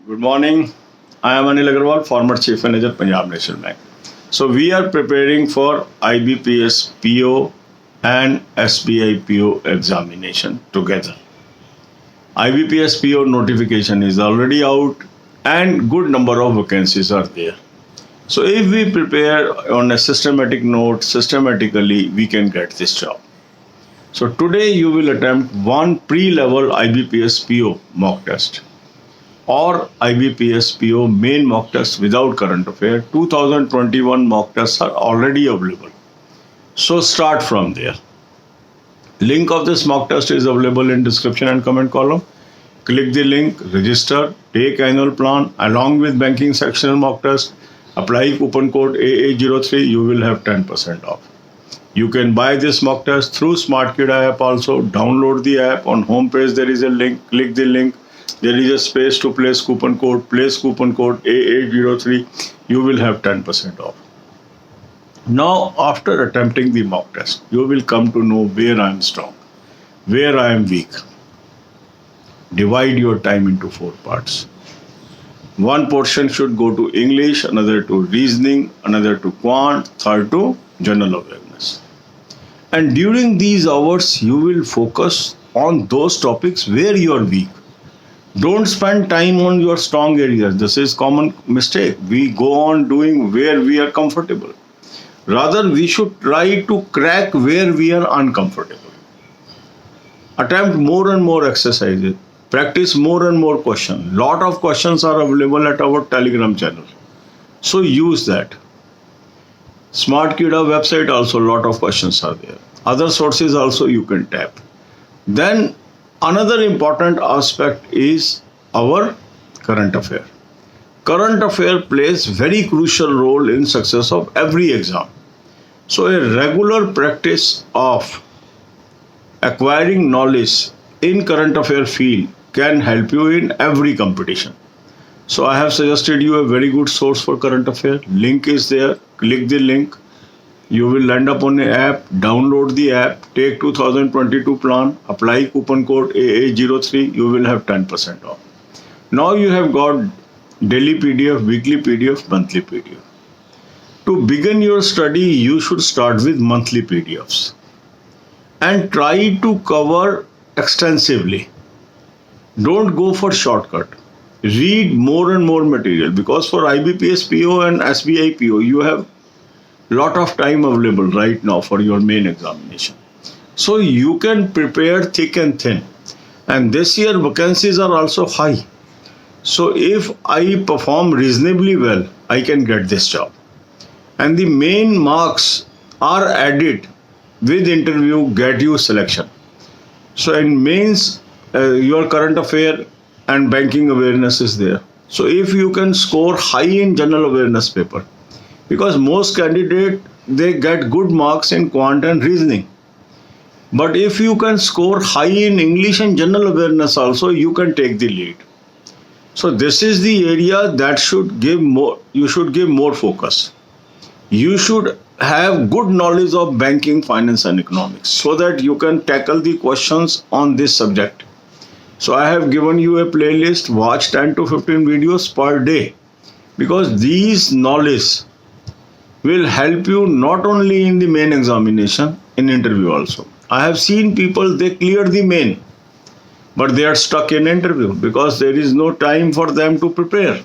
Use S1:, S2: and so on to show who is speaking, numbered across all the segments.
S1: Good morning. I am Anil Agarwal, former Chief Manager, Punjab National Bank. So we are preparing for IBPS PO and SBI PO examination together. IBPS PO notification is already out and good number of vacancies are there. So if we prepare on a systematic note, systematically, we can get this job. So today you will attempt one pre-level IBPS PO mock test or IBPS PO main mock test without current affair. 2021 mock tests are already available. So start from there. Link of this mock test is available in description and comment column. Click the link, register, take annual plan along with banking sectional mock test. Apply coupon code AA03, you will have 10% off. You can buy this mock test through SmartKid app also. Download the app. On home page there is a link. Click the link. There is a space to place coupon code. Place coupon code AA03. You will have 10% off. Now, after attempting the mock test, you will come to know where I am strong, where I am weak. Divide your time into 4 parts. One portion should go to English, another to reasoning, another to quant, third to general awareness. And during these hours, you will focus on those topics where you are weak. Don't spend time on your strong areas. This is common mistake. We go on doing where we are comfortable. Rather, we should try to crack where we are uncomfortable. Attempt more and more exercises. Practice more and more questions. Lot of questions are available at our Telegram channel. So use that. SmartKid website also lot of questions are there. Other sources also you can tap. Then another important aspect is our current affair. Current affair plays very crucial role in success of every exam. So a regular practice of acquiring knowledge in current affair field can help you in every competition. So I have suggested you a very good source for current affair. Link is there. Click the link. You will land up on an app. Download the app. Take 2022 plan. Apply coupon code AA03. You will have 10% off. Now you have got daily PDF, weekly PDF, monthly PDF. To begin your study, you should start with monthly PDFs and try to cover extensively. Don't go for shortcut. Read more and more material because for IBPS PO and SBI PO, you have lot of time available right now for your main examination. So you can prepare thick and thin. And this year vacancies are also high. So if I perform reasonably well, I can get this job. And the main marks are added with interview, get you selection. So in mains, your current affair and banking awareness is there. So if you can score high in general awareness paper, because most candidate they get good marks in quant and reasoning. But if you can score high in English and general awareness also, you can take the lead. So this is the area that should give more, you should give more focus. You should have good knowledge of banking, finance and economics so that you can tackle the questions on this subject. So I have given you a playlist, watch 10 to 15 videos per day because these knowledge will help you not only in the main examination, in interview also. I have seen people, they clear the main, but they are stuck in interview because there is no time for them to prepare.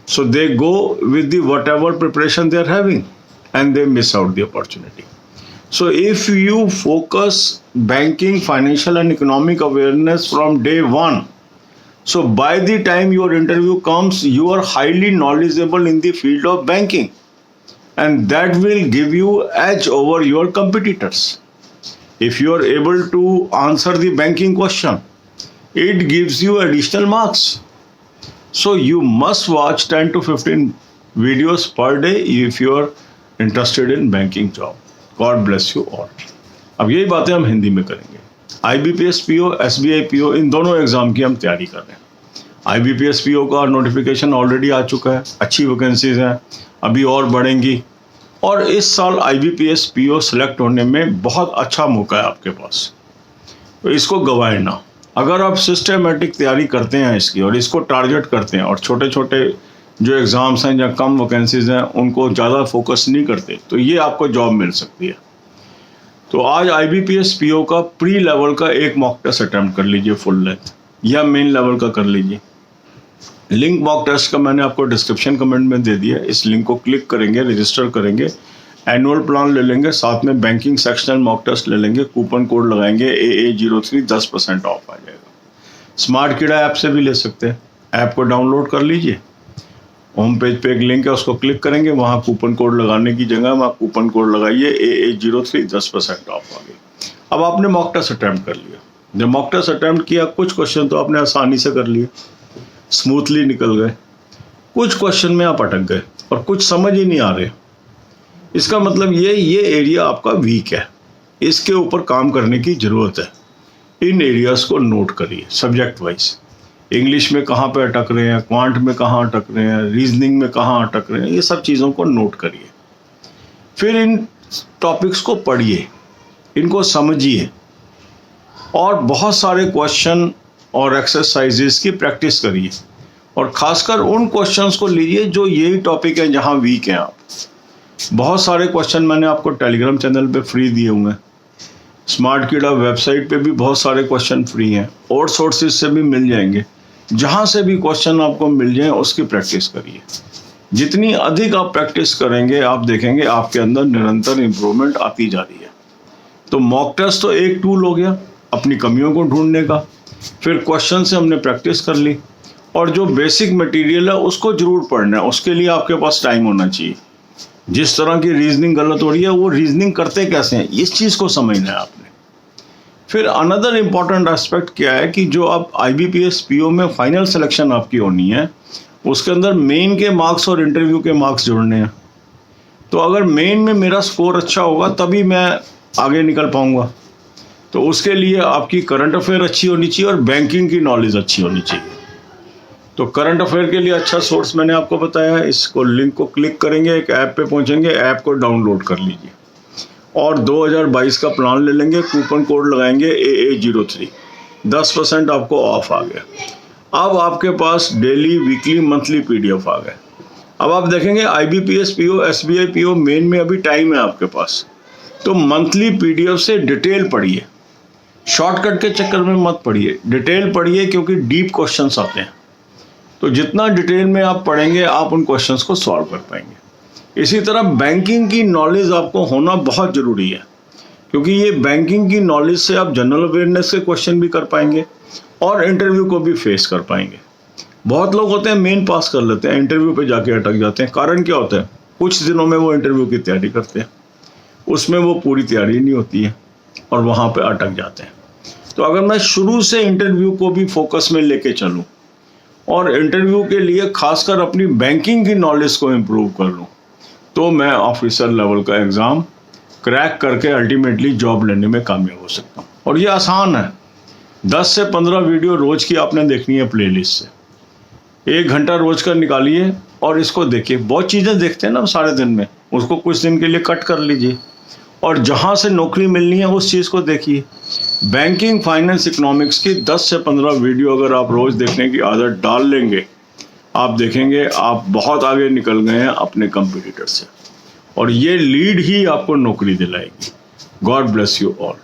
S1: So they go with the whatever preparation they are having and they miss out the opportunity. So if you focus banking, financial and economic awareness from day one, so by the time your interview comes, you are highly knowledgeable in the field of banking. And that will give you edge over your competitors. If you are able to answer the banking question, it gives you additional marks. So you must watch 10 to 15 videos per day if you are interested in banking job. God bless you all. अब यही बातें हम हिंदी में करेंगे. IBPS PO, SBI PO इन दोनों exam की हम तैयारी कर रहे हैं. IBPS PO का नोटिफिकेशन ऑलरेडी आ चुका है. अच्छी वैकेंसीज हैं, अभी और बढ़ेंगी. और इस साल IBPS PO सेलेक्ट होने में बहुत अच्छा मौका है आपके पास. तो इसको गंवाए ना. अगर आप सिस्टमेटिक तैयारी करते हैं इसकी और इसको टारगेट करते हैं और छोटे छोटे जो एग्ज़ाम्स हैं या कम वैकेंसीज हैं उनको ज़्यादा फोकस नहीं करते, तो ये आपको जॉब मिल सकती है। तो आज IBPS PO का प्री लेवल का एक मॉक टेस्ट अटैम्प्ट कर लीजिए फुल लेंथ, या मेन लेवल का कर लीजिए। लिंक मॉक टेस्ट का मैंने आपको डिस्क्रिप्शन कमेंट में दे दिया, इस लिंक को क्लिक करेंगे, रजिस्टर करेंगे, एनुअल प्लान ले लेंगे, साथ में बैंकिंग सेक्शनल मॉक टेस्ट ले लेंगे, कूपन कोड लगाएंगे AA03, 10% ऑफ आ जाएगा। स्मार्ट कीड़ा ऐप से भी ले सकते हैं, ऐप को डाउनलोड कर लीजिए, होम पेज पे एक लिंक है उसको क्लिक करेंगे, वहाँ कूपन कोड लगाने की जगह वहाँ कूपन कोड लगाइए AA03, 10% ऑफ आ गई। अब आपने मॉक टेस्ट अटैम्प्ट कर लिया। जब मॉक टेस्ट अटैम्प्ट किया, कुछ क्वेश्चन तो आपने आसानी से कर लिए, स्मूथली निकल गए, कुछ क्वेश्चन में आप अटक गए और कुछ समझ ही नहीं आ रहे। इसका मतलब ये एरिया आपका वीक है, इसके ऊपर काम करने की ज़रूरत है। इन एरियाज़ को नोट करिए सब्जेक्ट वाइज। इंग्लिश में कहाँ पे अटक रहे हैं, क्वांट में कहाँ अटक रहे हैं, रीजनिंग में कहाँ अटक रहे हैं, ये सब चीज़ों को नोट करिए। फिर इन टॉपिक्स को पढ़िए, इनको समझिए और बहुत सारे क्वेश्चन और एक्सरसाइजेस की प्रैक्टिस करिए। और ख़ासकर उन क्वेश्चंस को लीजिए जो यही टॉपिक है जहाँ वीक हैं आप। बहुत सारे क्वेश्चन मैंने आपको टेलीग्राम चैनल पे फ्री दिए हुए हैं, स्मार्ट कीड़ा वेबसाइट पे भी बहुत सारे क्वेश्चन फ्री हैं, और सोर्सेज से भी मिल जाएंगे। जहाँ से भी क्वेश्चन आपको मिल जाए उसकी प्रैक्टिस करिए। जितनी अधिक आप प्रैक्टिस करेंगे आप देखेंगे आपके अंदर निरंतर इम्प्रूवमेंट आती जा रही है। तो मॉक टेस्ट तो एक टूल हो गया अपनी कमियों को ढूंढने का। फिर क्वेश्चन से हमने प्रैक्टिस कर ली, और जो बेसिक मटेरियल है उसको जरूर पढ़ना है। उसके लिए आपके पास टाइम होना चाहिए। जिस तरह की रीजनिंग गलत हो रही है वो रीजनिंग करते कैसे हैं, इस चीज़ को समझना है आपने। फिर अनदर इम्पॉर्टेंट एस्पेक्ट क्या है कि जो आप IBPS PO में फाइनल सिलेक्शन आपकी होनी है, उसके अंदर मेन के मार्क्स और इंटरव्यू के मार्क्स जोड़ने हैं। तो अगर मेन में मेरा स्कोर अच्छा होगा तभी मैं आगे निकल पाऊंगा। तो उसके लिए आपकी करंट अफेयर अच्छी होनी चाहिए और बैंकिंग की नॉलेज अच्छी होनी चाहिए। तो करंट अफेयर के लिए अच्छा सोर्स मैंने आपको बताया है। इसको लिंक को क्लिक करेंगे, एक ऐप पे पहुंचेंगे, ऐप को डाउनलोड कर लीजिए और 2022 का प्लान ले लेंगे, कूपन कोड लगाएंगे AA03, 10% आपको ऑफ आ गया। अब आपके पास डेली, वीकली, मंथली PDF आ गए। अब आप देखेंगे IBPS PO, SBI PO main में अभी टाइम है आपके पास, तो मंथली PDF से डिटेल पढ़िए, शॉर्टकट के चक्कर में मत पढ़िए, डिटेल पढ़िए, क्योंकि डीप क्वेश्चंस आते हैं। तो जितना डिटेल में आप पढ़ेंगे आप उन क्वेश्चंस को सॉल्व कर पाएंगे। इसी तरह बैंकिंग की नॉलेज आपको होना बहुत ज़रूरी है, क्योंकि ये बैंकिंग की नॉलेज से आप जनरल अवेयरनेस के क्वेश्चन भी कर पाएंगे और इंटरव्यू को भी फेस कर पाएंगे। बहुत लोग होते हैं मेन पास कर लेते हैं, इंटरव्यू पे जाके अटक जाते हैं। कारण क्या होता है, कुछ दिनों में वो इंटरव्यू की तैयारी करते हैं, उसमें वो पूरी तैयारी नहीं होती है और वहाँ पे अटक जाते हैं। तो अगर मैं शुरू से इंटरव्यू को भी फोकस में लेके चलूँ और इंटरव्यू के लिए खासकर अपनी बैंकिंग की नॉलेज को इम्प्रूव कर लूँ, तो मैं ऑफिसर लेवल का एग्ज़ाम क्रैक करके अल्टीमेटली जॉब लेने में कामयाब हो सकता हूँ। और ये आसान है, 10 से 15 वीडियो रोज़ की आपने देखनी है प्लेलिस्ट से। 1 घंटा रोज़ का निकालिए और इसको देखिए। बहुत चीज़ें देखते हैं ना सारे दिन में, उसको कुछ दिन के लिए कट कर लीजिए और जहाँ से नौकरी मिलनी है उस चीज़ को देखिए। बैंकिंग, फाइनेंस, इकोनॉमिक्स की 10 से 15 वीडियो अगर आप रोज़ देखने की आदत डाल लेंगे, आप देखेंगे आप बहुत आगे निकल गए हैं अपने कंपटीटर से, और ये लीड ही आपको नौकरी दिलाएगी। God bless you all.